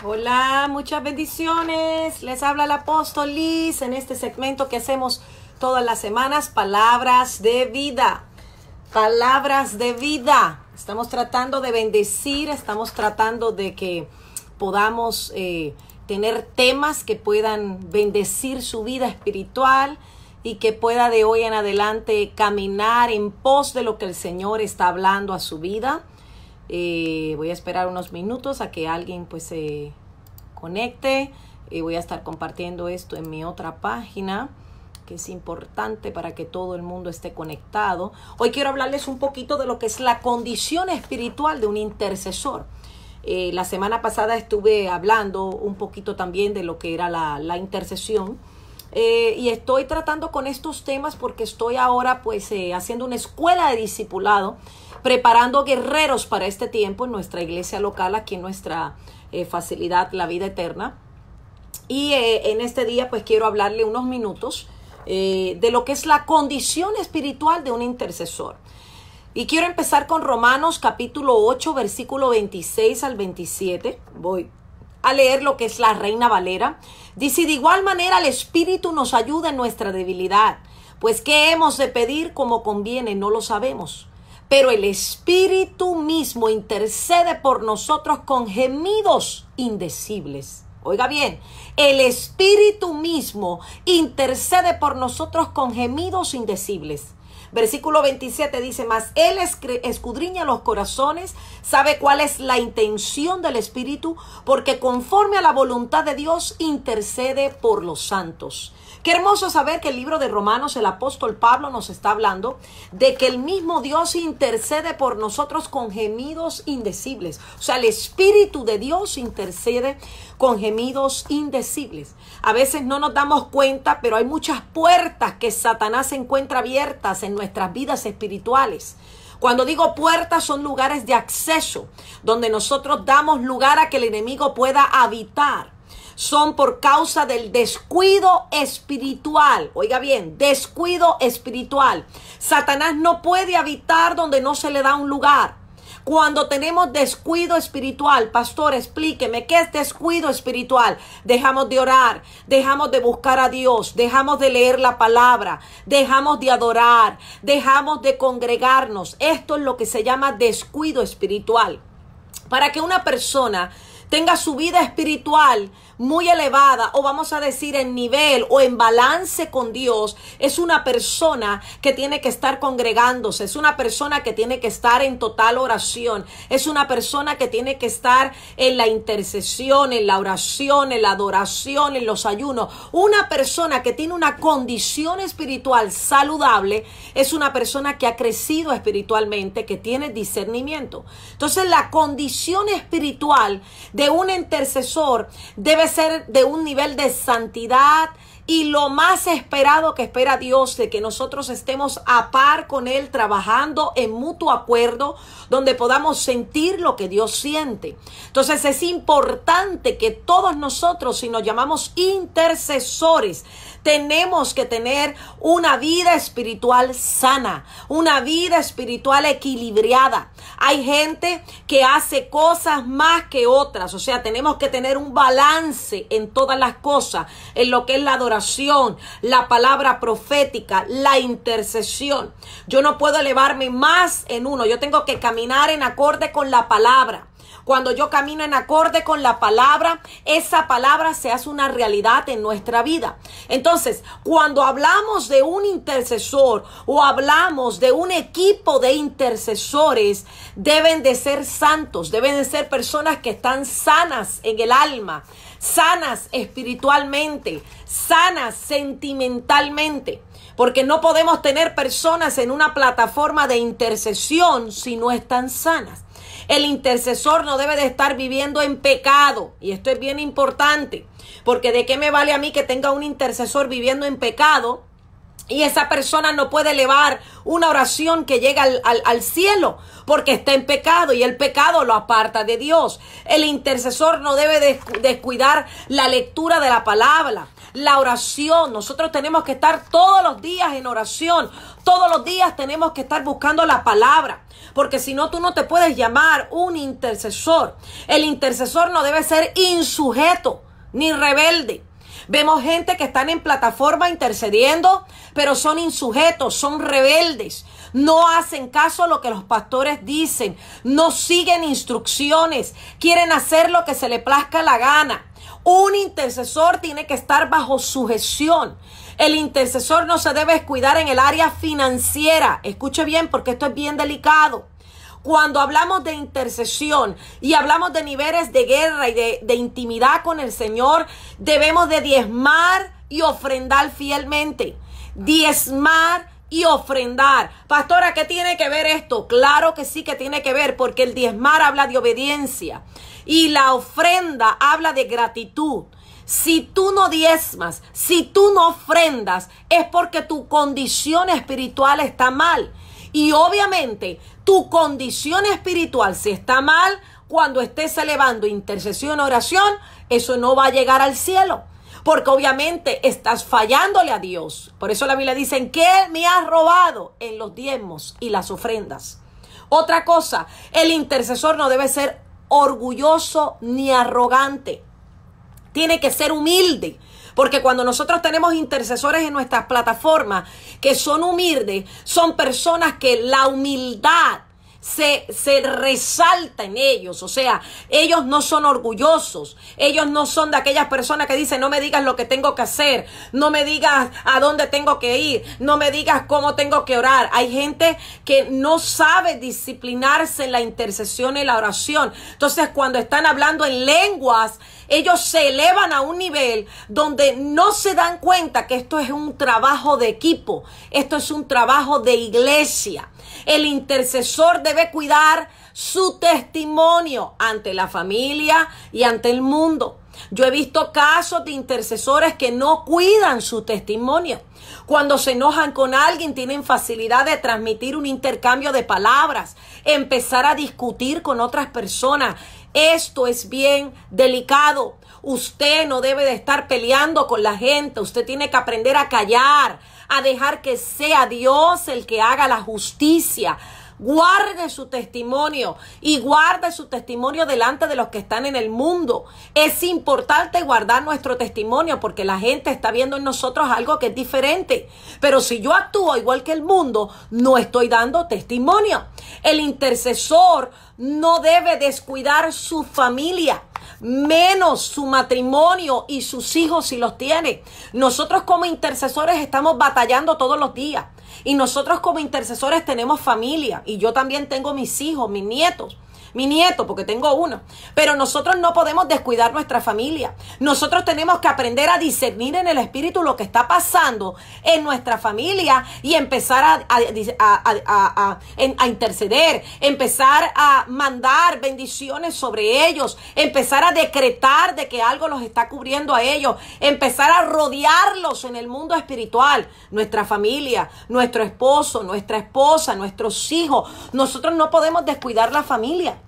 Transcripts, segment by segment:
Hola, muchas bendiciones. Les habla el apóstol Liz en este segmento que hacemos todas las semanas, Palabras de Vida. Palabras de vida. Estamos tratando de bendecir, estamos tratando de que podamos tener temas que puedan bendecir su vida espiritual y que pueda de hoy en adelante caminar en pos de lo que el Señor está hablando a su vida. Voy a esperar unos minutos a que alguien pues se conecte. Voy a estar compartiendo esto en mi otra página, que es importante para que todo el mundo esté conectado. Hoy quiero hablarles un poquito de lo que es la condición espiritual de un intercesor. La semana pasada estuve hablando un poquito también de lo que era la intercesión. Y estoy tratando con estos temas porque estoy ahora pues haciendo una escuela de discipulado, preparando guerreros para este tiempo en nuestra iglesia local, aquí en nuestra facilidad La Vida Eterna. Y en este día pues quiero hablarle unos minutos de lo que es la condición espiritual de un intercesor. Y quiero empezar con Romanos capítulo 8, versículo 26 al 27. Voy a leer lo que es la Reina Valera. Dice: de igual manera el Espíritu nos ayuda en nuestra debilidad, pues qué hemos de pedir como conviene no lo sabemos. Pero el Espíritu mismo intercede por nosotros con gemidos indecibles. Oiga bien, el Espíritu mismo intercede por nosotros con gemidos indecibles. Versículo 27 dice: mas Él escudriña los corazones, sabe cuál es la intención del Espíritu, porque conforme a la voluntad de Dios intercede por los santos. Qué hermoso saber que el libro de Romanos, el apóstol Pablo nos está hablando de que el mismo Dios intercede por nosotros con gemidos indecibles. O sea, el Espíritu de Dios intercede con gemidos indecibles. A veces no nos damos cuenta, pero hay muchas puertas que Satanás encuentra abiertas en nuestras vidas espirituales. Cuando digo puertas, son lugares de acceso, donde nosotros damos lugar a que el enemigo pueda habitar. Son por causa del descuido espiritual. Oiga bien, descuido espiritual. Satanás no puede habitar donde no se le da un lugar. Cuando tenemos descuido espiritual, pastor, explíqueme, ¿qué es descuido espiritual? Dejamos de orar, dejamos de buscar a Dios, dejamos de leer la palabra, dejamos de adorar, dejamos de congregarnos. Esto es lo que se llama descuido espiritual. Para que una persona tenga su vida espiritual muy elevada, o vamos a decir en nivel o en balance con Dios, es una persona que tiene que estar congregándose, es una persona que tiene que estar en total oración, es una persona que tiene que estar en la intercesión, en la oración, en la adoración, en los ayunos. Una persona que tiene una condición espiritual saludable es una persona que ha crecido espiritualmente, que tiene discernimiento. Entonces, la condición espiritual de un intercesor debe ser de un nivel de santidad, y lo más esperado que espera Dios, de que nosotros estemos a par con Él, trabajando en mutuo acuerdo, donde podamos sentir lo que Dios siente. Entonces es importante que todos nosotros, si nos llamamos intercesores, tenemos que tener una vida espiritual sana, una vida espiritual equilibrada. Hay gente que hace cosas más que otras, o sea, tenemos que tener un balance en todas las cosas, en lo que es la adoración, la palabra profética, la intercesión. Yo no puedo elevarme más en uno, yo tengo que caminar en acorde con la palabra. Cuando yo camino en acorde con la palabra, esa palabra se hace una realidad en nuestra vida. Entonces, cuando hablamos de un intercesor o hablamos de un equipo de intercesores, deben de ser santos, deben de ser personas que están sanas en el alma, sanas espiritualmente, sanas sentimentalmente. Porque no podemos tener personas en una plataforma de intercesión si no están sanas. El intercesor no debe de estar viviendo en pecado. Y esto es bien importante. Porque ¿de qué me vale a mí que tenga un intercesor viviendo en pecado Y esa persona no puede elevar una oración que llega al cielo porque está en pecado y el pecado lo aparta de Dios. El intercesor no debe descuidar la lectura de la palabra, la oración. Nosotros tenemos que estar todos los días en oración. Todos los días tenemos que estar buscando la palabra. Porque si no, tú no te puedes llamar un intercesor. El intercesor no debe ser insujeto ni rebelde. Vemos gente que están en plataforma intercediendo, pero son insujetos, son rebeldes. No hacen caso a lo que los pastores dicen. No siguen instrucciones. Quieren hacer lo que se le plazca la gana. Un intercesor tiene que estar bajo sujeción. El intercesor no se debe descuidar en el área financiera. Escuche bien porque esto es bien delicado. Cuando hablamos de intercesión y hablamos de niveles de guerra y de intimidad con el Señor, debemos de diezmar y ofrendar fielmente. Diezmar y ofrendar. Pastora, ¿qué tiene que ver esto? Claro que sí que tiene que ver, porque el diezmar habla de obediencia y la ofrenda habla de gratitud. Si tú no diezmas, si tú no ofrendas, es porque tu condición espiritual está mal. Y obviamente tu condición espiritual, si está mal, cuando estés elevando intercesión o oración, eso no va a llegar al cielo. Porque obviamente estás fallándole a Dios. Por eso la Biblia dice que Él me ha robado en los diezmos y las ofrendas. Otra cosa, el intercesor no debe ser orgulloso ni arrogante. Tiene que ser humilde. Porque cuando nosotros tenemos intercesores en nuestras plataformas que son humildes, son personas que la humildad se resalta en ellos. O sea, ellos no son orgullosos. Ellos no son de aquellas personas que dicen, no me digas lo que tengo que hacer, no me digas a dónde tengo que ir, no me digas cómo tengo que orar. Hay gente que no sabe disciplinarse en la intercesión y la oración. Entonces, cuando están hablando en lenguas, ellos se elevan a un nivel donde no se dan cuenta que esto es un trabajo de equipo, esto es un trabajo de iglesia. El intercesor debe cuidar su testimonio ante la familia y ante el mundo. Yo he visto casos de intercesores que no cuidan su testimonio. Cuando se enojan con alguien, tienen facilidad de transmitir un intercambio de palabras, empezar a discutir con otras personas. Esto es bien delicado. Usted no debe de estar peleando con la gente. Usted tiene que aprender a callar, a dejar que sea Dios el que haga la justicia. Guarde su testimonio y guarde su testimonio delante de los que están en el mundo. Es importante guardar nuestro testimonio porque la gente está viendo en nosotros algo que es diferente. Pero si yo actúo igual que el mundo, no estoy dando testimonio. El intercesor no debe descuidar su familia, menos su matrimonio y sus hijos si los tiene. Nosotros como intercesores estamos batallando todos los días. Y nosotros como intercesores tenemos familia. Y yo también tengo mis hijos, mis nietos. Mi nieto, porque tengo uno. Pero nosotros no podemos descuidar nuestra familia. Nosotros tenemos que aprender a discernir en el espíritu lo que está pasando en nuestra familia y empezar a interceder, empezar a mandar bendiciones sobre ellos, empezar a decretar de que algo los está cubriendo a ellos, empezar a rodearlos en el mundo espiritual. Nuestra familia, nuestro esposo, nuestra esposa, nuestros hijos. Nosotros no podemos descuidar la familia.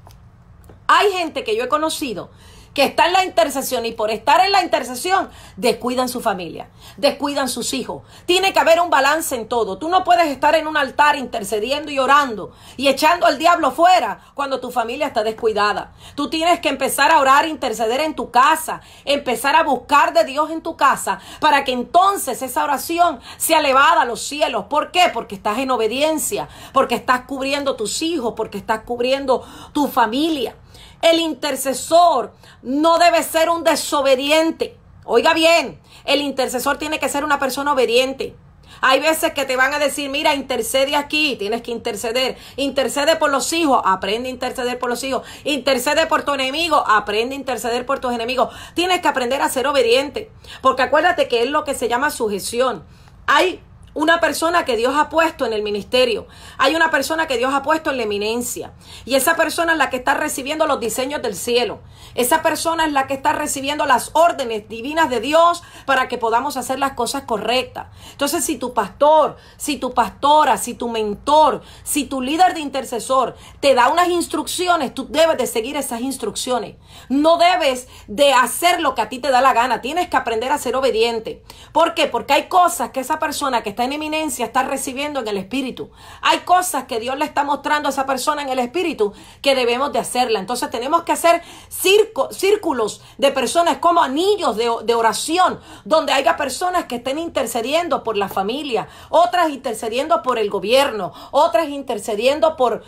Hay gente que yo he conocido que está en la intercesión y por estar en la intercesión descuidan su familia, descuidan sus hijos. Tiene que haber un balance en todo. Tú no puedes estar en un altar intercediendo y orando y echando al diablo fuera cuando tu familia está descuidada. Tú tienes que empezar a orar, interceder en tu casa, empezar a buscar de Dios en tu casa para que entonces esa oración sea elevada a los cielos. ¿Por qué? Porque estás en obediencia, porque estás cubriendo tus hijos, porque estás cubriendo tu familia. El intercesor no debe ser un desobediente. Oiga bien, el intercesor tiene que ser una persona obediente. Hay veces que te van a decir, mira, intercede aquí, tienes que interceder. Intercede por los hijos, aprende a interceder por los hijos. Intercede por tu enemigo, aprende a interceder por tus enemigos. Tienes que aprender a ser obediente, porque acuérdate que es lo que se llama sujeción. Hay una persona que Dios ha puesto en el ministerio. Hay una persona que Dios ha puesto en la eminencia. Y esa persona es la que está recibiendo los diseños del cielo. Esa persona es la que está recibiendo las órdenes divinas de Dios para que podamos hacer las cosas correctas. Entonces, si tu pastor, si tu pastora, si tu mentor, si tu líder de intercesor te da unas instrucciones, tú debes de seguir esas instrucciones. No debes de hacer lo que a ti te da la gana. Tienes que aprender a ser obediente. ¿Por qué? Porque hay cosas que esa persona que está en eminencia está recibiendo en el espíritu. Hay cosas que Dios le está mostrando a esa persona en el espíritu que debemos de hacerla. Entonces tenemos que hacer círculos de personas como anillos de oración, donde haya personas que estén intercediendo por la familia, otras intercediendo por el gobierno, otras intercediendo por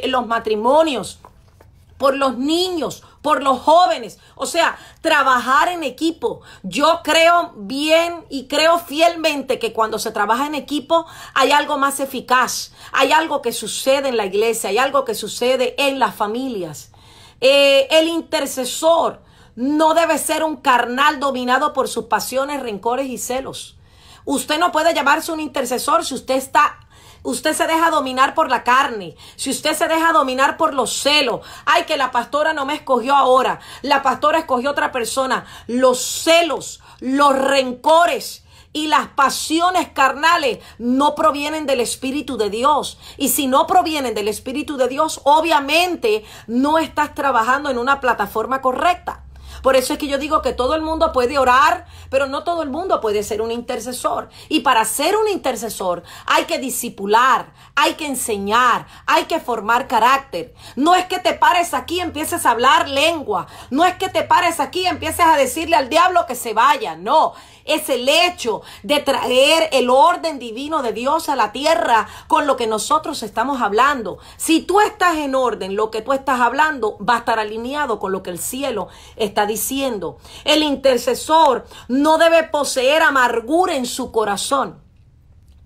los matrimonios, por los niños, por los jóvenes. O sea, trabajar en equipo. Yo creo bien y creo fielmente que cuando se trabaja en equipo hay algo más eficaz. Hay algo que sucede en la iglesia, hay algo que sucede en las familias. El intercesor no debe ser un carnal dominado por sus pasiones, rencores y celos. Usted no puede llamarse un intercesor si usted se deja dominar por la carne, si usted se deja dominar por los celos. Ay, que la pastora no me escogió ahora, la pastora escogió otra persona. Los celos, los rencores y las pasiones carnales no provienen del Espíritu de Dios. Y si no provienen del Espíritu de Dios, obviamente no estás trabajando en una plataforma correcta. Por eso es que yo digo que todo el mundo puede orar, pero no todo el mundo puede ser un intercesor. Y para ser un intercesor hay que discipular, hay que enseñar, hay que formar carácter. No es que te pares aquí y empieces a hablar lengua. No es que te pares aquí y empieces a decirle al diablo que se vaya. No. Es el hecho de traer el orden divino de Dios a la tierra con lo que nosotros estamos hablando. Si tú estás en orden, lo que tú estás hablando va a estar alineado con lo que el cielo está diciendo. El intercesor no debe poseer amargura en su corazón.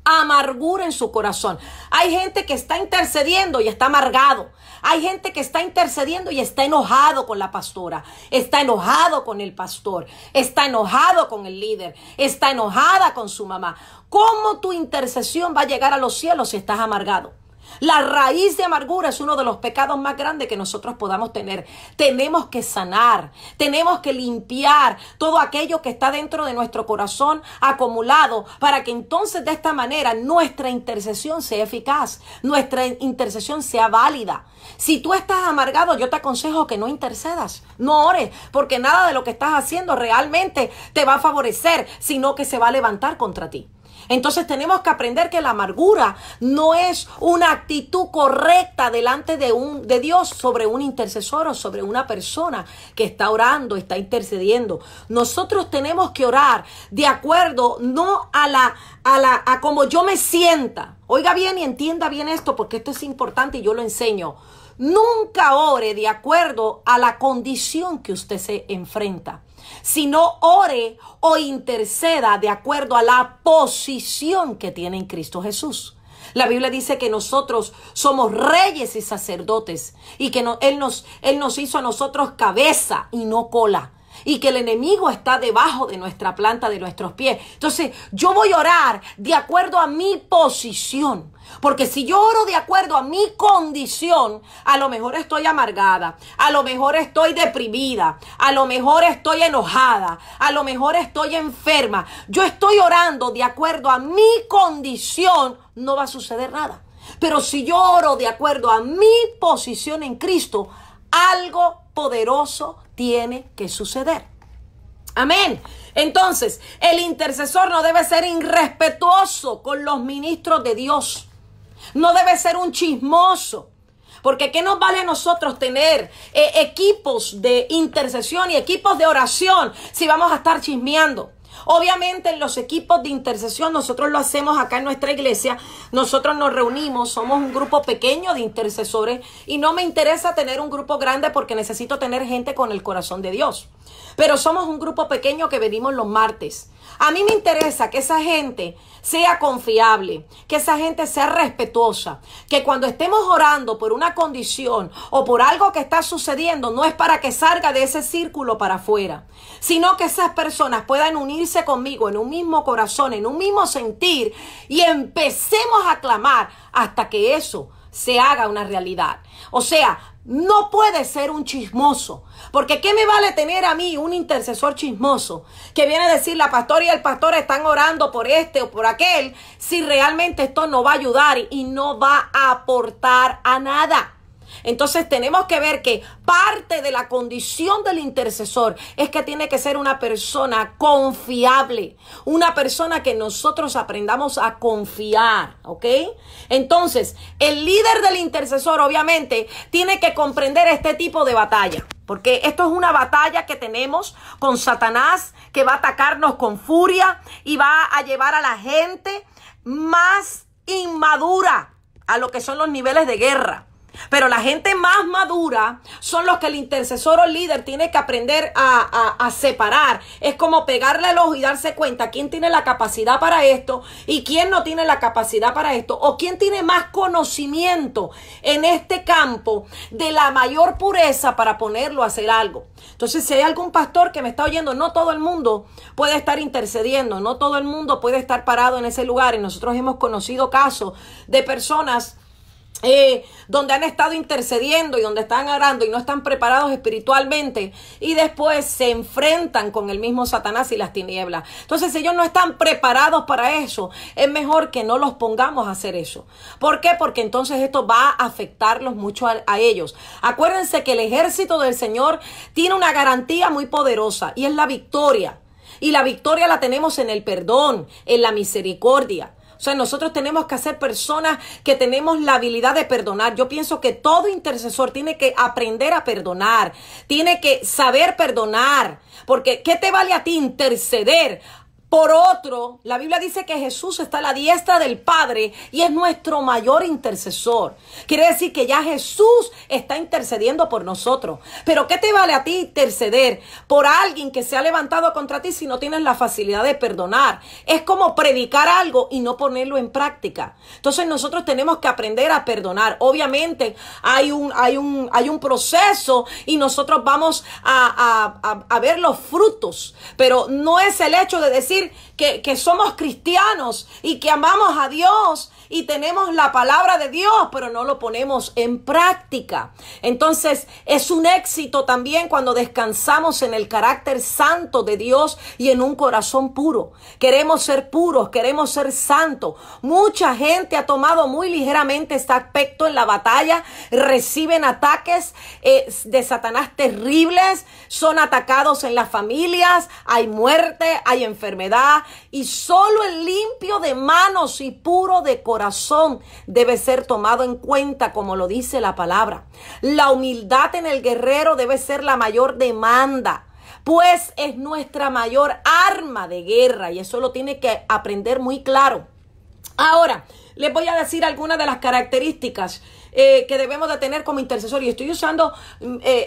Amargura en su corazón. Hay gente que está intercediendo y está amargado. Hay gente que está intercediendo y está enojado con la pastora, está enojado con el pastor, está enojado con el líder, está enojada con su mamá. ¿Cómo tu intercesión va a llegar a los cielos si estás amargado? La raíz de amargura es uno de los pecados más grandes que nosotros podamos tener. Tenemos que sanar, tenemos que limpiar todo aquello que está dentro de nuestro corazón acumulado para que entonces de esta manera nuestra intercesión sea eficaz, nuestra intercesión sea válida. Si tú estás amargado, yo te aconsejo que no intercedas, no ores, porque nada de lo que estás haciendo realmente te va a favorecer, sino que se va a levantar contra ti. Entonces tenemos que aprender que la amargura no es una actitud correcta delante de Dios sobre un intercesor o sobre una persona que está orando, está intercediendo. Nosotros tenemos que orar de acuerdo no a como yo me sienta. Oiga bien y entienda bien esto porque esto es importante y yo lo enseño. Nunca ore de acuerdo a la condición que usted se enfrenta, sino ore o interceda de acuerdo a la posición que tiene en Cristo Jesús. La Biblia dice que nosotros somos reyes y sacerdotes y que Él nos hizo a nosotros cabeza y no cola. Y que el enemigo está debajo de nuestra planta, de nuestros pies. Entonces, yo voy a orar de acuerdo a mi posición. Porque si yo oro de acuerdo a mi condición, a lo mejor estoy amargada, a lo mejor estoy deprimida, a lo mejor estoy enojada, a lo mejor estoy enferma. Yo estoy orando de acuerdo a mi condición, no va a suceder nada. Pero si yo oro de acuerdo a mi posición en Cristo, algo poderoso tiene que suceder. Amén. Entonces, el intercesor no debe ser irrespetuoso con los ministros de Dios. No debe ser un chismoso. Porque ¿qué nos vale a nosotros tener equipos de intercesión y equipos de oración si vamos a estar chismeando? Obviamente en los equipos de intercesión nosotros lo hacemos acá en nuestra iglesia. Nosotros nos reunimos, somos un grupo pequeño de intercesores y no me interesa tener un grupo grande porque necesito tener gente con el corazón de Dios. pero somos un grupo pequeño que venimos los martes. A mí me interesa que esa gente sea confiable, que esa gente sea respetuosa, que cuando estemos orando por una condición o por algo que está sucediendo, no es para que salga de ese círculo para afuera, sino que esas personas puedan unirse conmigo en un mismo corazón, en un mismo sentir, y empecemos a clamar hasta que eso se haga una realidad. O sea, no puede ser un chismoso, porque ¿qué me vale tener a mí un intercesor chismoso que viene a decir la pastora y el pastor están orando por este o por aquel, si realmente esto no va a ayudar y no va a aportar a nada? Entonces tenemos que ver que parte de la condición del intercesor es que tiene que ser una persona confiable, una persona que nosotros aprendamos a confiar, ¿ok? Entonces, el líder del intercesor obviamente tiene que comprender este tipo de batalla, porque esto es una batalla que tenemos con Satanás, que va a atacarnos con furia y va a llevar a la gente más inmadura a lo que son los niveles de guerra. Pero la gente más madura son los que el intercesor o líder tiene que aprender a separar. Es como pegarle el ojo y darse cuenta quién tiene la capacidad para esto y quién no tiene la capacidad para esto, o quién tiene más conocimiento en este campo de la mayor pureza para ponerlo a hacer algo. Entonces, si hay algún pastor que me está oyendo, no todo el mundo puede estar intercediendo, no todo el mundo puede estar parado en ese lugar. Y nosotros hemos conocido casos de personas donde han estado intercediendo y donde están orando y no están preparados espiritualmente, y después se enfrentan con el mismo Satanás y las tinieblas. Entonces, si ellos no están preparados para eso, es mejor que no los pongamos a hacer eso. ¿Por qué? Porque entonces esto va a afectarlos mucho a ellos. Acuérdense que el ejército del Señor tiene una garantía muy poderosa, y es la victoria. Y la victoria la tenemos en el perdón, en la misericordia. O sea, nosotros tenemos que ser personas que tenemos la habilidad de perdonar. Yo pienso que todo intercesor tiene que aprender a perdonar, tiene que saber perdonar, porque ¿qué te vale a ti interceder por otro? La Biblia dice que Jesús está a la diestra del Padre y es nuestro mayor intercesor. Quiere decir que ya Jesús está intercediendo por nosotros. Pero ¿qué te vale a ti interceder por alguien que se ha levantado contra ti si no tienes la facilidad de perdonar? Es como predicar algo y no ponerlo en práctica. Entonces nosotros tenemos que aprender a perdonar. Obviamente hay un proceso y nosotros vamos a ver los frutos, pero no es el hecho de decir que somos cristianos y que amamos a Dios y tenemos la palabra de Dios, pero no lo ponemos en práctica. Entonces es un éxito también cuando descansamos en el carácter santo de Dios y en un corazón puro. Queremos ser puros, queremos ser santos. Mucha gente ha tomado muy ligeramente este aspecto en la batalla, reciben ataques de Satanás terribles, son atacados en las familias, hay muerte, hay enfermedad, y solo el limpio de manos y puro de corazón debe ser tomado en cuenta, como lo dice la palabra. La humildad en el guerrero debe ser la mayor demanda, pues es nuestra mayor arma de guerra, y eso lo tiene que aprender muy claro. Ahora, les voy a decir algunas de las características que debemos de tener como intercesor. Y estoy usando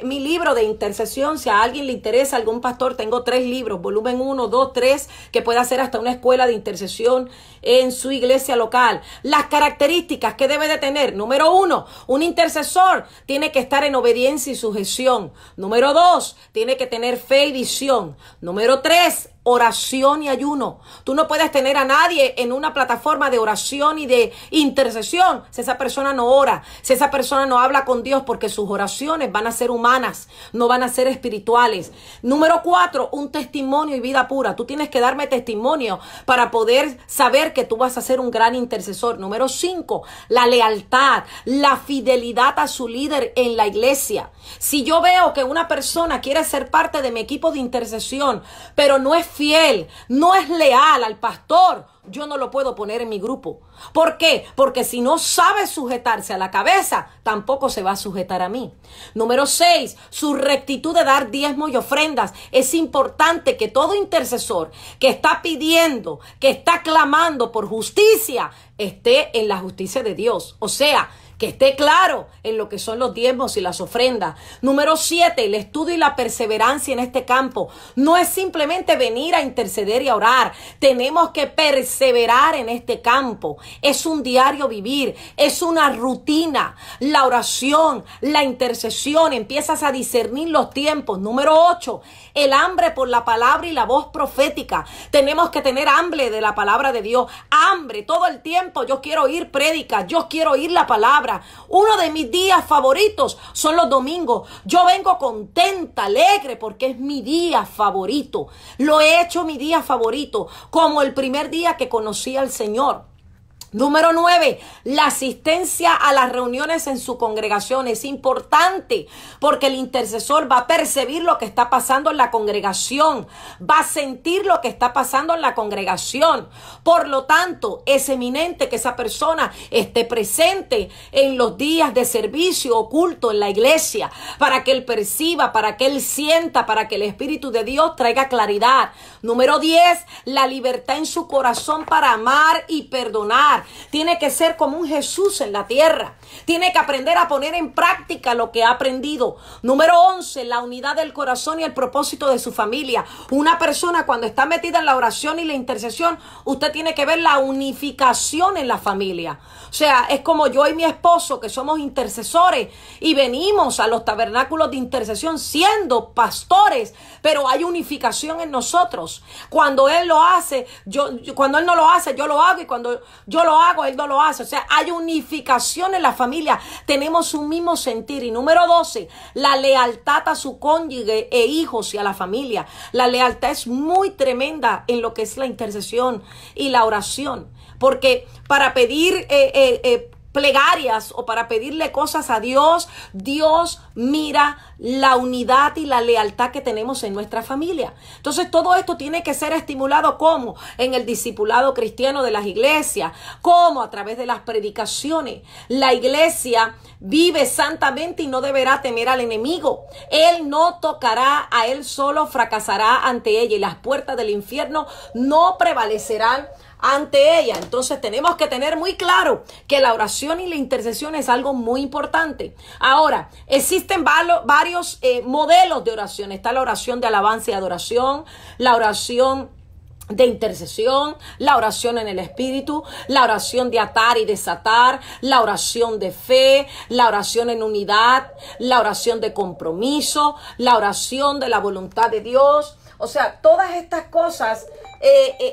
mi libro de intercesión. Si a alguien le interesa, algún pastor, tengo 3 libros, volumen 1, 2, 3, que puede hacer hasta una escuela de intercesión en su iglesia local. Las características que debe de tener: número 1, un intercesor tiene que estar en obediencia y sujeción. Número 2, tiene que tener fe y visión. Número 3, oración y ayuno. Tú no puedes tener a nadie en una plataforma de oración y de intercesión si esa persona no ora, si esa persona no habla con Dios, porque sus oraciones van a ser humanas, no van a ser espirituales. Número 4, un testimonio y vida pura. Tú tienes que darme testimonio para poder saber que tú vas a ser un gran intercesor. Número 5, la lealtad, la fidelidad a su líder en la iglesia. Si yo veo que una persona quiere ser parte de mi equipo de intercesión, pero no es fiel, no es leal al pastor, yo no lo puedo poner en mi grupo. ¿Por qué? Porque si no sabe sujetarse a la cabeza, tampoco se va a sujetar a mí. Número 6, su rectitud de dar diezmo y ofrendas. Es importante que todo intercesor que está pidiendo, que está clamando por justicia, esté en la justicia de Dios. O sea, que esté claro en lo que son los diezmos y las ofrendas. Número 7, el estudio y la perseverancia en este campo. No es simplemente venir a interceder y a orar. Tenemos que perseverar en este campo. Es un diario vivir, es una rutina. La oración, la intercesión, empiezas a discernir los tiempos. Número 8, el hambre por la palabra y la voz profética. Tenemos que tener hambre de la palabra de Dios. Hambre todo el tiempo. Yo quiero oír prédicas, yo quiero oír la palabra. Uno de mis días favoritos son los domingos. Yo vengo contenta, alegre, porque es mi día favorito. Lo he hecho mi día favorito, como el primer día que conocí al Señor. Número 9, la asistencia a las reuniones en su congregación es importante porque el intercesor va a percibir lo que está pasando en la congregación, va a sentir lo que está pasando en la congregación. Por lo tanto, es eminente que esa persona esté presente en los días de servicio oculto en la iglesia para que él perciba, para que él sienta, para que el Espíritu de Dios traiga claridad. Número 10, la libertad en su corazón para amar y perdonar. Tiene que ser como un Jesús en la tierra. Tiene que aprender a poner en práctica lo que ha aprendido. Número 11, la unidad del corazón y el propósito de su familia. Una persona cuando está metida en la oración y la intercesión, usted tiene que ver la unificación en la familia. O sea, es como yo y mi esposo que somos intercesores y venimos a los tabernáculos de intercesión siendo pastores, pero hay unificación en nosotros. Cuando él lo hace, cuando él no lo hace, yo lo hago, y cuando yo lo hago, él no lo hace. O sea, hay unificación en la familia. Tenemos un mismo sentir. Y número 12, la lealtad a su cónyuge e hijos y a la familia. La lealtad es muy tremenda en lo que es la intercesión y la oración. Porque para pedir plegarias o para pedirle cosas a Dios, Dios mira la unidad y la lealtad que tenemos en nuestra familia. Entonces todo esto tiene que ser estimulado como en el discipulado cristiano de las iglesias, como a través de las predicaciones. La iglesia vive santamente y no deberá temer al enemigo. Él no tocará a él solo, fracasará ante ella y las puertas del infierno no prevalecerán ante ella. Entonces tenemos que tener muy claro que la oración y la intercesión es algo muy importante. Ahora, existen varios modelos de oración. Está la oración de alabanza y adoración, la oración de intercesión, la oración en el espíritu, la oración de atar y desatar, la oración de fe, la oración en unidad, la oración de compromiso, la oración de la voluntad de Dios. O sea, todas estas cosas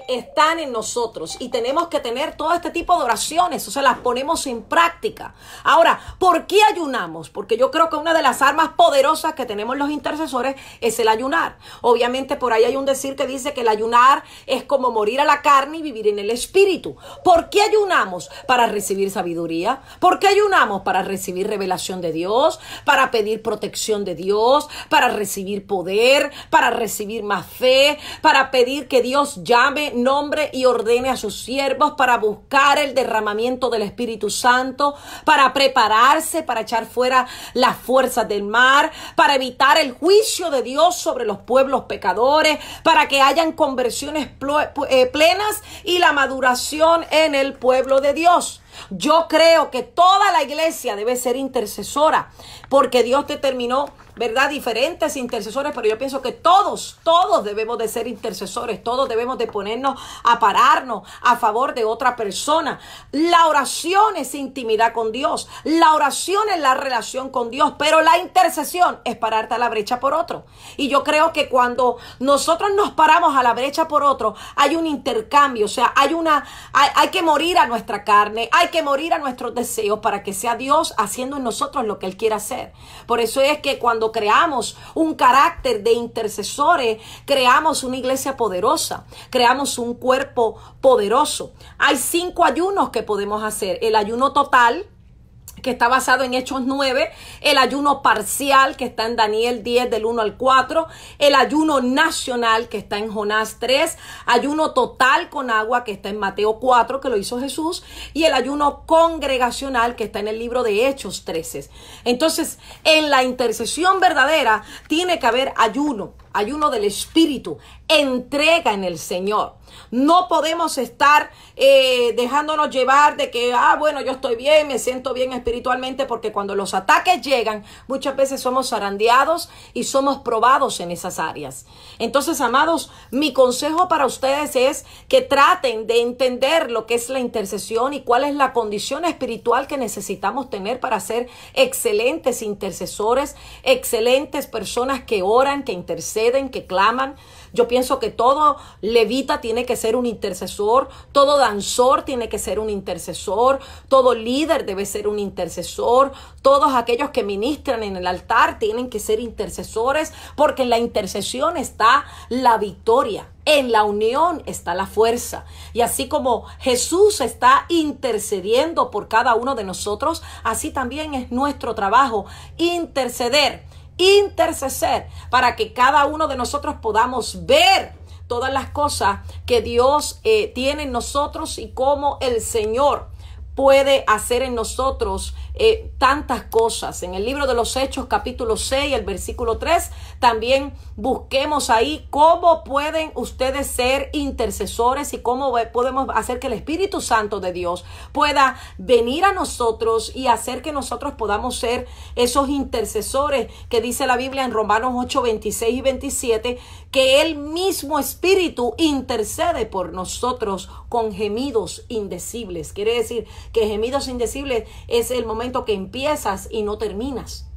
están en nosotros y tenemos que tener todo este tipo de oraciones, o sea, las ponemos en práctica. Ahora, ¿por qué ayunamos? Porque yo creo que una de las armas poderosas que tenemos los intercesores es el ayunar. Obviamente por ahí hay un decir que dice que el ayunar es como morir a la carne y vivir en el espíritu. ¿Por qué ayunamos? Para recibir sabiduría. ¿Por qué ayunamos? Para recibir revelación de Dios, para pedir protección de Dios, para recibir poder, para recibir más fe, para pedir que Dios llame, nombre y ordene a sus siervos, para buscar el derramamiento del Espíritu Santo, para prepararse, para echar fuera las fuerzas del mar, para evitar el juicio de Dios sobre los pueblos pecadores, para que hayan conversiones plenas y la maduración en el pueblo de Dios. Yo creo que toda la iglesia debe ser intercesora, porque Dios determinó, ¿verdad?, diferentes intercesores, pero yo pienso que todos debemos de ser intercesores, todos debemos de ponernos a pararnos a favor de otra persona. La oración es intimidad con Dios, la oración es la relación con Dios, pero la intercesión es pararte a la brecha por otro. Y yo creo que cuando nosotros nos paramos a la brecha por otro, hay un intercambio, o sea, hay que morir a nuestra carne, hay que morir a nuestros deseos para que sea Dios haciendo en nosotros lo que Él quiere hacer. Por eso es que cuando creamos un carácter de intercesores, creamos una iglesia poderosa, creamos un cuerpo poderoso. Hay 5 ayunos que podemos hacer. El ayuno total, que está basado en Hechos 9, el ayuno parcial, que está en Daniel 10, del 1 al 4, el ayuno nacional, que está en Jonás 3, ayuno total con agua, que está en Mateo 4, que lo hizo Jesús, y el ayuno congregacional, que está en el libro de Hechos 13. Entonces, en la intercesión verdadera, tiene que haber ayuno del Espíritu, entrega en el Señor. No podemos estar dejándonos llevar de que, bueno, yo estoy bien, me siento bien espiritualmente. espiritualmente, porque cuando los ataques llegan, muchas veces somos zarandeados y somos probados en esas áreas. Entonces, amados, mi consejo para ustedes es que traten de entender lo que es la intercesión y cuál es la condición espiritual que necesitamos tener para ser excelentes intercesores, excelentes personas que oran, que interceden, que claman. Yo pienso que todo levita tiene que ser un intercesor, todo danzor tiene que ser un intercesor, todo líder debe ser un intercesor, todos aquellos que ministran en el altar tienen que ser intercesores, porque en la intercesión está la victoria. En la unión está la fuerza. Y así como Jesús está intercediendo por cada uno de nosotros, así también es nuestro trabajo interceder para que cada uno de nosotros podamos ver todas las cosas que Dios tiene en nosotros y cómo el Señor puede hacer en nosotros tantas cosas. En el libro de los Hechos, capítulo 6, el versículo 3, también busquemos ahí cómo pueden ustedes ser intercesores y cómo podemos hacer que el Espíritu Santo de Dios pueda venir a nosotros y hacer que nosotros podamos ser esos intercesores que dice la Biblia en Romanos 8, 26 y 27, que el mismo Espíritu intercede por nosotros con gemidos indecibles. Quiere decir que gemidos indecibles es el momento que empiezas y no terminas.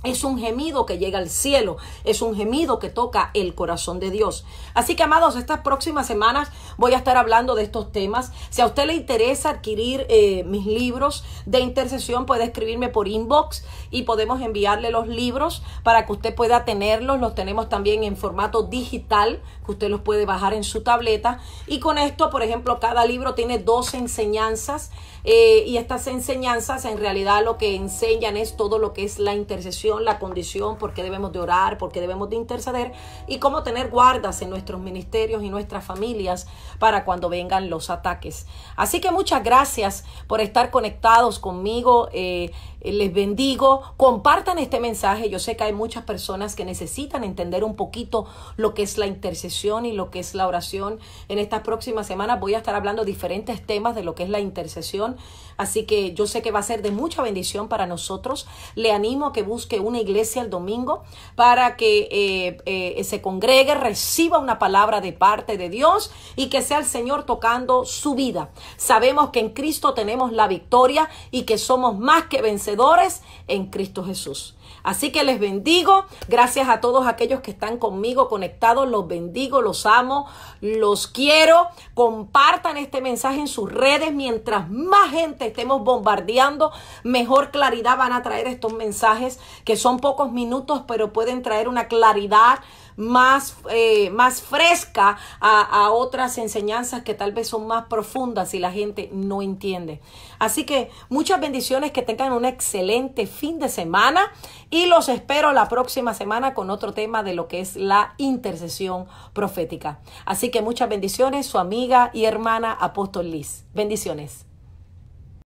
Es un gemido que llega al cielo, es un gemido que toca el corazón de Dios. Así que, amados, estas próximas semanas voy a estar hablando de estos temas. Si a usted le interesa adquirir mis libros de intercesión, puede escribirme por inbox y podemos enviarle los libros para que usted pueda tenerlos. Los tenemos también en formato digital, que usted los puede bajar en su tableta. Y con esto, por ejemplo, cada libro tiene 12 enseñanzas y estas enseñanzas en realidad lo que enseñan es todo lo que es la intercesión, la condición, por qué debemos de orar, por qué debemos de interceder y cómo tener guardas en nuestros ministerios y nuestras familias para cuando vengan los ataques. Así que muchas gracias por estar conectados conmigo. Les bendigo, compartan este mensaje. Yo sé que hay muchas personas que necesitan entender un poquito lo que es la intercesión y lo que es la oración. En estas próximas semanas voy a estar hablando diferentes temas de lo que es la intercesión, así que yo sé que va a ser de mucha bendición para nosotros. Le animo a que busque una iglesia el domingo para que se congregue, reciba una palabra de parte de Dios y que sea el Señor tocando su vida. Sabemos que en Cristo tenemos la victoria y que somos más que vencedores en Cristo Jesús. Así que les bendigo. Gracias a todos aquellos que están conmigo conectados. Los bendigo, los amo, los quiero. Compartan este mensaje en sus redes. Mientras más gente estemos bombardeando, mejor claridad van a traer estos mensajes, que son pocos minutos, pero pueden traer una claridad más fresca a otras enseñanzas que tal vez son más profundas y la gente no entiende. Así que muchas bendiciones, que tengan un excelente fin de semana y los espero la próxima semana con otro tema de lo que es la intercesión profética. Así que muchas bendiciones, su amiga y hermana Apóstol Liz. Bendiciones.